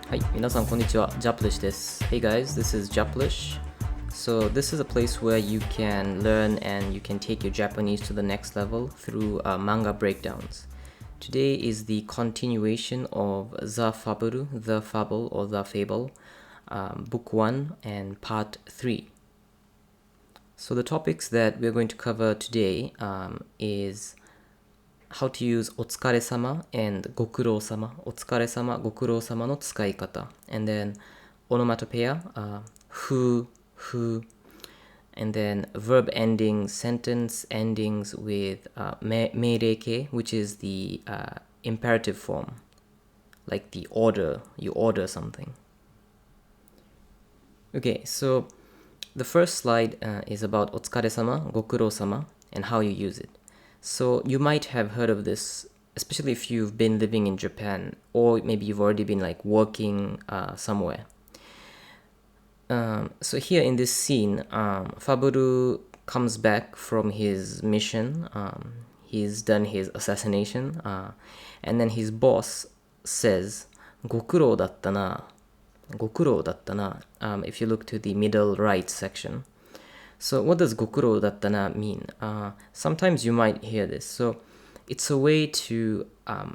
はい、皆さんこんにちは。Japlish です。Hey guys, this is Japlish. So this is a place where you can learn and you can take your Japanese to the next level through manga breakdowns. Today is the continuation of the FABLE or the FABLE, Book 1 and Part 3. So the topics that we're going to cover today is how to use お疲れ様 and ご苦労様。お疲れ様、ご苦労様の使い方。And then Onomatopoeia, who, and then verb endings, sentence endings with 命令形, which is the imperative form, like the order, you order something. Okay, so the first slide is about お疲れ様、ご苦労様 and how you use it. So you might have heard of this, especially if you've been living in Japan or maybe you've already been like working somewhere. So here in this scene, Faburu comes back from his mission. He's done his assassination, and then his boss says, ご苦労だったな. ご苦労だったな. If you look to the middle right section. So what does ご苦労だったな mean? Sometimes you might hear this. So it's a way to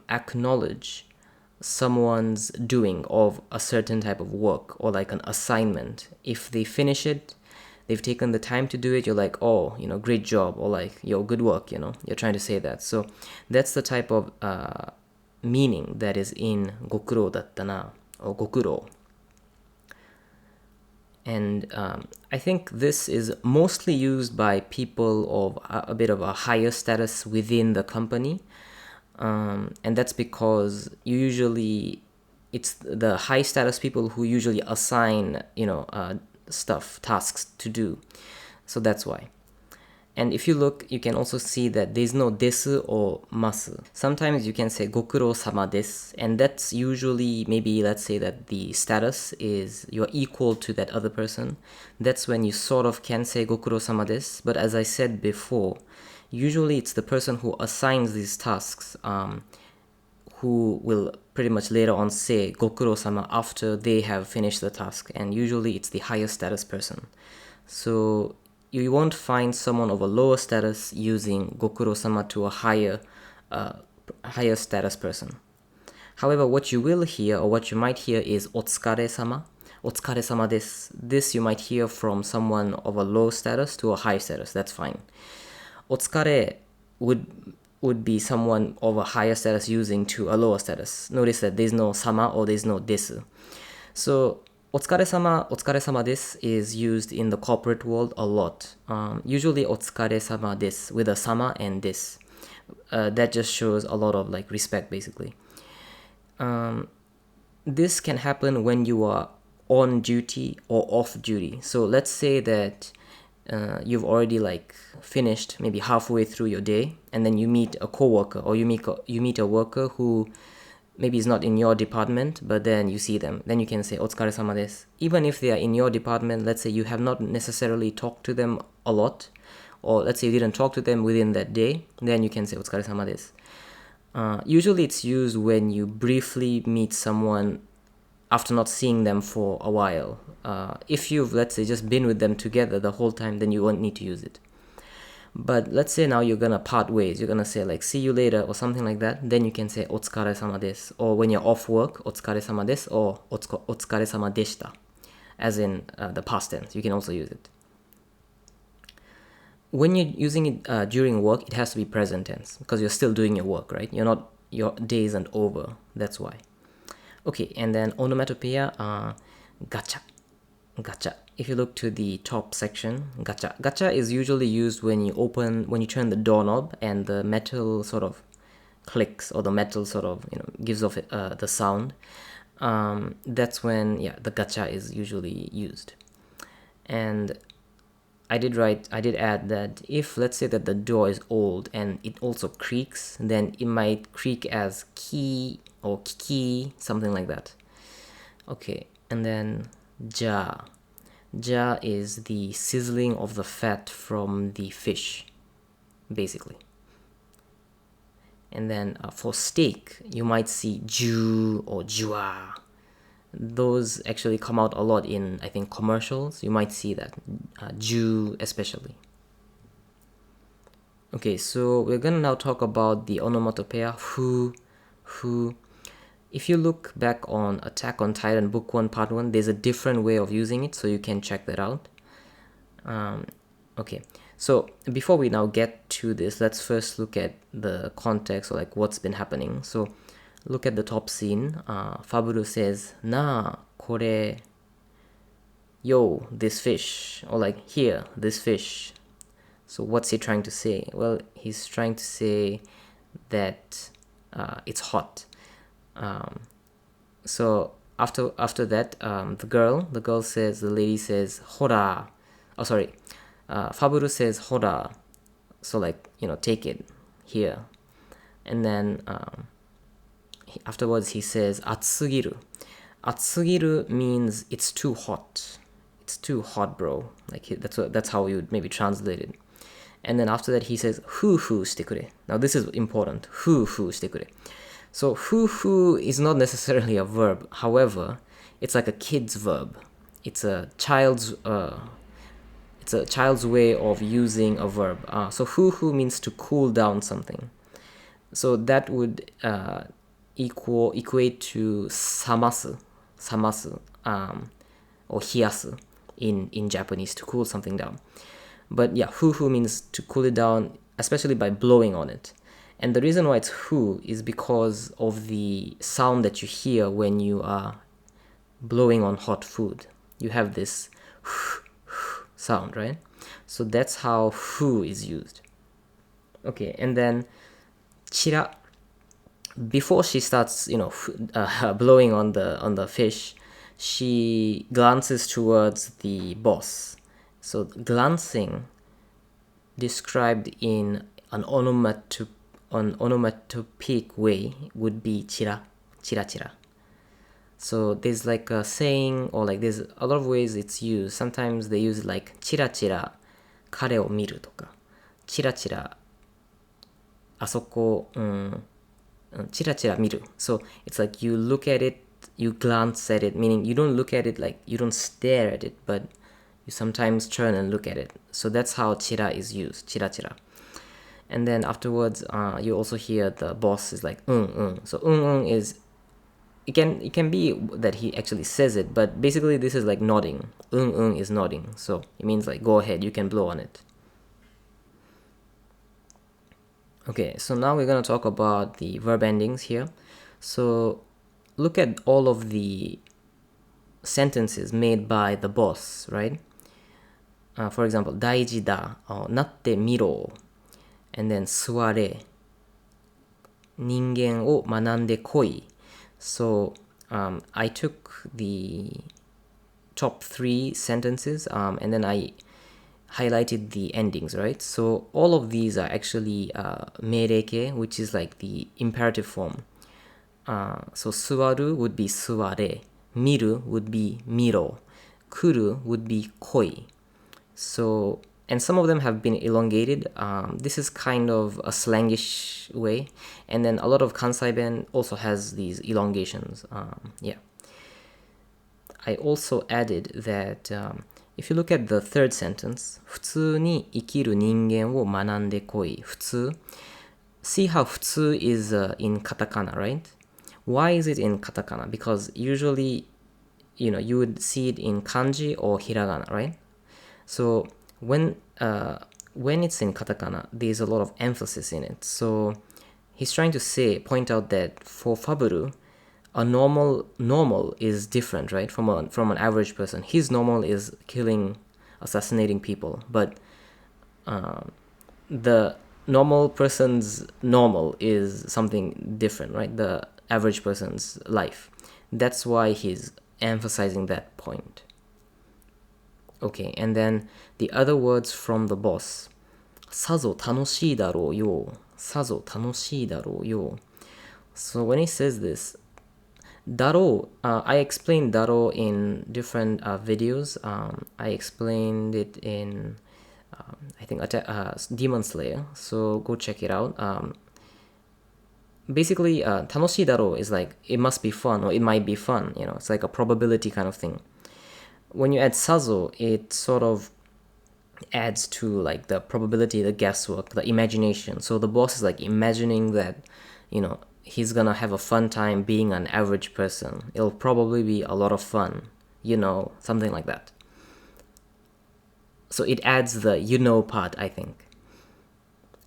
acknowledge someone's doing of a certain type of work or like an assignment. If they finish it, they've taken the time to do it, you're like, oh, great job, or like, yo, good work, you're trying to say that. So that's the type of meaning that is in ご苦労だったな or ご苦労. And I think this is mostly used by people of a bit of a higher status within the company. And that's because it's the high status people who usually assign, tasks to do. So that's why. And if you look, you can also see that there's no desu or masu. Sometimes you can say ご苦労様です, and that's usually maybe let's say that the status is you're equal to that other person. That's when you sort of can say ご苦労様です. But as I said before, usually it's the person who assigns these tasks who will pretty much later on say ご苦労様 after they have finished the task. And usually it's the higher status person. So you won't find someone of a lower status using ご苦労様 to a higher status person. However, what you will hear or what you might hear is お疲れ様. お疲れ様です. This you might hear from someone of a low status to a high status. That's fine. お疲れ would be someone of a higher status using to a lower status. Notice that there's no sama or there's no desu. So お疲れ様です is used in the corporate world a lot. Usually お疲れ様です with a sama and this. That just shows a lot of like respect basically. This can happen when you are on duty or off duty. So let's say that you've already like finished maybe halfway through your day, and then you meet a coworker or you meet a worker who maybe it's not in your department, but then you see them. Then you can say お疲れ様です. Even if they are in your department, let's say you have not necessarily talked to them a lot, or let's say you didn't talk to them within that day, then you can say お疲れ様です. Usually it's used when you briefly meet someone after not seeing them for a while. If you've, let's say, just been with them together the whole time, then you won't need to use it. But let's say now you're gonna part ways. You're gonna say like, see you later or something like that. Then you can say お疲れ様です. Or when you're off work, お疲れ様です or お疲れ様でした. As in the past tense. You can also use it. When you're using it during work, it has to be present tense because you're still doing your work, right? Your day isn't over. That's why. Okay, and then onomatopoeia, gacha. If you look to the top section, gacha. Gacha is usually used when you turn the doorknob and the metal sort of clicks or the metal sort of gives off the sound. That's when the gacha is usually used. And I did add that if let's say that the door is old and it also creaks, then it might creak as ki or kiki, something like that. Okay, and then ja. Ja is the sizzling of the fat from the fish, basically. And then for steak, you might see ju or jua. those actually come out a lot in, I think, commercials. You might see that, Jew especially. Okay, so we're gonna now talk about the onomatopoeia who. If you look back on Attack on Titan Book 1 Part 1, there's a different way of using it, so you can check that out. Okay, so before we now get to this, let's first look at the context, or like what's been happening. So look at the top scene. Fabulu says, "Na, kore, yo, this fish," or like, "Here, this fish." So what's he trying to say? Well, he's trying to say that it's hot. So after that, the lady says, "Hora." Oh, sorry. Fabulu says, "Hora." So like, take it here. And then afterwards he says, "Atsugiru." Atsugiru means it's too hot. It's too hot, bro. Like that's how you would maybe translate it. And then after that he says, "Fu shite kure." Now this is important. Fu shite kure. So fu is not necessarily a verb. However, it's like a kid's verb. It's a child's way of using a verb. So fu means to cool down something. So that would equate to samasu, or hiyasu in Japanese, to cool something down. But yeah, fu means to cool it down, especially by blowing on it. And the reason why it's fu is because of the sound that you hear when you are blowing on hot food. You have this sound, right? So that's how fu is used. Okay, and then chira. Before she starts, blowing on the fish, she glances towards the boss. So glancing, described in an onomatopoeic way, would be chira. So there's like a saying, or like there's a lot of ways it's used. Sometimes they use it like chira chira kare o miru toka, chira chira asoko chira chira miru. So it's like you look at it, you glance at it, meaning you don't look at it, like you don't stare at it, but you sometimes turn and look at it. So that's how chira is used, chira chira. And then afterwards, you also hear the boss is like So is, it can be that he actually says it, but basically this is like nodding. Is nodding, so it means like, go ahead, you can blow on it. Okay, so now we're going to talk about the verb endings here. So look at all of the sentences made by the boss, right? For example, daiji da, natte miro, and then suare, ningen o manande koi. So I took the top 3 sentences and then I highlighted the endings, right? So all of these are actually meireke, which is like the imperative form. So suwaru would be suware, miru would be miro, kuru would be koi. So, and some of them have been elongated. This is kind of a slangish way. And then a lot of Kansai-ben also has these elongations. Yeah. I also added that if you look at the third sentence, 普通に生きる人間を学んでこい。普通. See how 普通 is in katakana, right? Why is it in katakana? Because usually, you would see it in kanji or hiragana, right? So when it's in katakana, there's a lot of emphasis in it. So he's trying to point out that for Fabulu, a normal is different, right? From an average person. His normal is assassinating people, but the normal person's normal is something different, right? The average person's life. That's why he's emphasizing that point. Okay, and then the other words from the boss. さぞ楽しいだろうよ。さぞ楽しいだろうよ. So when he says this, daro, I explained daro in different videos. I explained it in, I think, Demon Slayer. So go check it out. basically, 楽しいだろう is like, it must be fun or it might be fun, it's like a probability kind of thing. When you add sazo, it sort of adds to like the probability, the guesswork, the imagination. So the boss is like imagining that, he's gonna have a fun time being an average person. It'll probably be a lot of fun, something like that. So it adds the part, I think.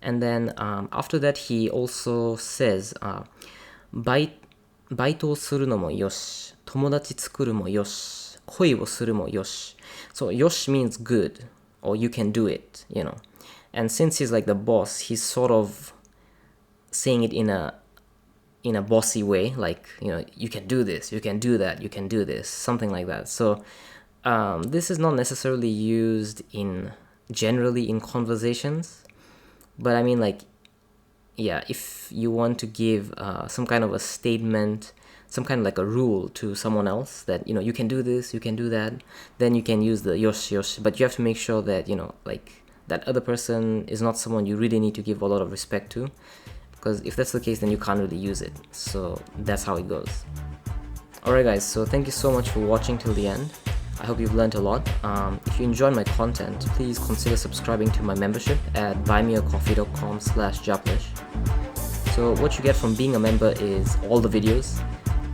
And then after that, he also says, バイトをするのもよし、友達作るもよし、恋をするもよし. So よし means good, or you can do it, And since he's like the boss, he's sort of saying it in a bossy way, like, you can do this, you can do that, you can do this, something like that. So this is not necessarily used generally in conversations, but I mean, like, if you want to give some kind of a statement, some kind of like a rule to someone else that, you can do this, you can do that, then you can use the yosh, but you have to make sure that, like, that other person is not someone you really need to give a lot of respect to, because if that's the case, then you can't really use it. So that's how it goes. Alright guys, so thank you so much for watching till the end. I hope you've learned a lot. If you enjoyed my content, please consider subscribing to my membership at buymeacoffee.com/Japlish. So what you get from being a member is all the videos.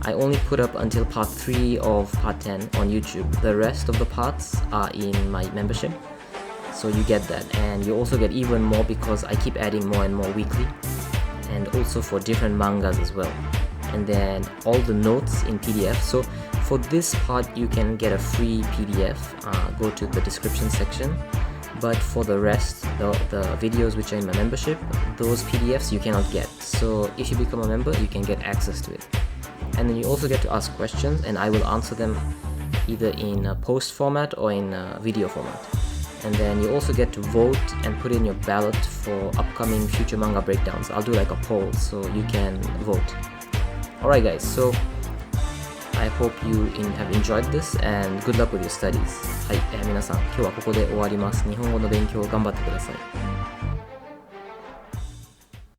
I only put up until part 3 of part 10 on YouTube. The rest of the parts are in my membership. So you get that. And you also get even more because I keep adding more and more weekly. And also for different mangas as well. And then all the notes in PDF. So for this part, you can get a free PDF. Go to the description section. But for the rest, the videos which are in my membership, those PDFs you cannot get. So if you become a member, you can get access to it. And then you also get to ask questions, and I will answer them either in a post format or in a video format. And then you also get to vote and put in your ballot for upcoming future manga breakdowns. I'll do like a poll so you can vote. Alright guys, so I hope you have enjoyed this and good luck with your studies. はい、皆さん、今日はここで終わります。日本語の勉強頑張ってください。